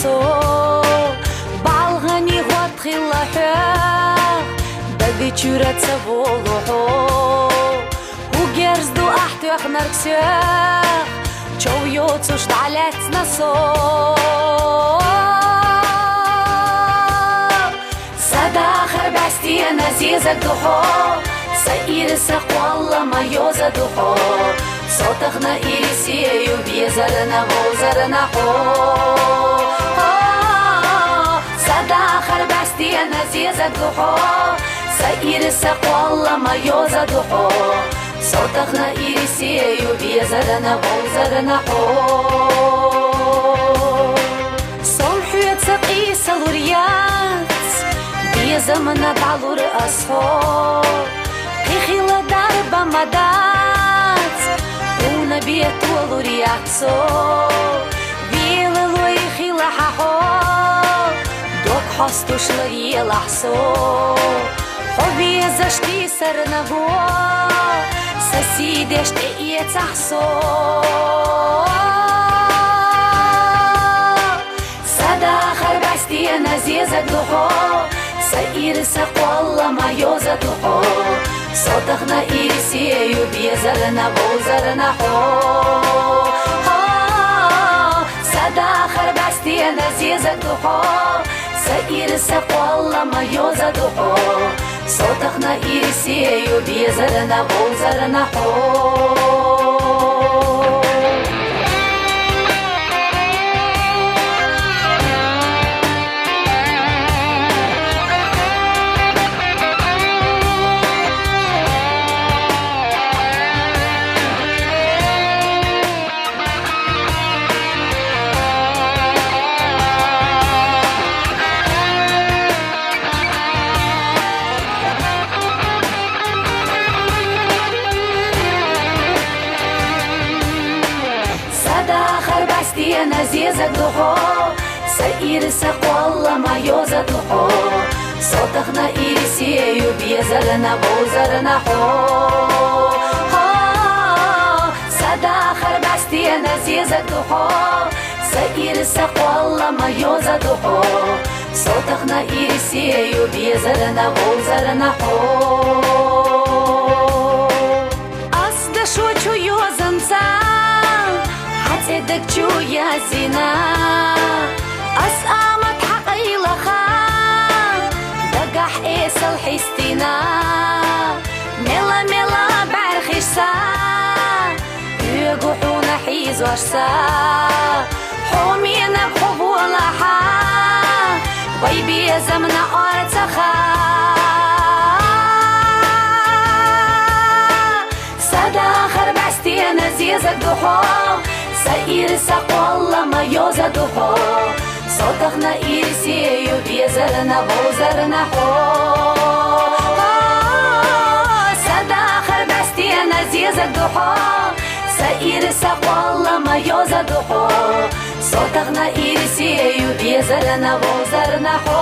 صو بعلغني غطخي الله بدي تشورت سبولو وجرز دو أحتو يخنرك سيخ شو يوتوش دعلتنا صو صداخر بستي أنا زيزك دوحو سئير السق والله ما يوزا دوحو صوتخنا إيرسي يبيزرنا غوزرنا حو صداخر بستي أنا زيزك دوحو سئير السق والله ما يوزا دوحو صوتخنا إيرسي يبيزرنا غوزرنا حو صلحو يتسقي سلوريات بيزمنا بعلور أصفار خيلا داربا مدات ونبيت ولورياتسو بيللوي خيلا ححو دوك حستوش لري لحسو حبي زشتي سرنبو سسيدش تقيت تحسو صداخر بستي أنا زيزك دوحو سئير سق والله ما يوزا دوحو صوتخنا إيرسي يبيزرنا بوزرنا حو صداخر بستي أنا زيزك دوحو سئير سق والله ما يوزا دوحو صوتخنا إيرسي يبيزرنا بوزرنا حو أنا زيزك دوحو سئير سق والله ما يوزا دوحو صوتخنا إيرسي يبيزرنا بوزرنا حو صداخر بستي أنا زيزك دوحو سئير سق والله ما يوزا دوحو صوتخنا إيرسي يبيزرنا بوزرنا حو أصدش وجو يوزنسا صدق شو يا زنا أسقامت حقي لخا دقح إيس الحستنا ملا ملا بعرخشسا يقحونا حيز ورسا حومينا بحب ولحا ويبي زمنا أرتخا صداخر بستي أنا زيزك دوحو سئير سق والله ما يوزا دوحو صوتخنا إيرسي يبيزرنا بوزرنا حو صداخر بستي أنا زيزك دوحو سئير سق والله ما يوزا دوحو صوتخنا إيرسي يبيزرنا بوزرنا حو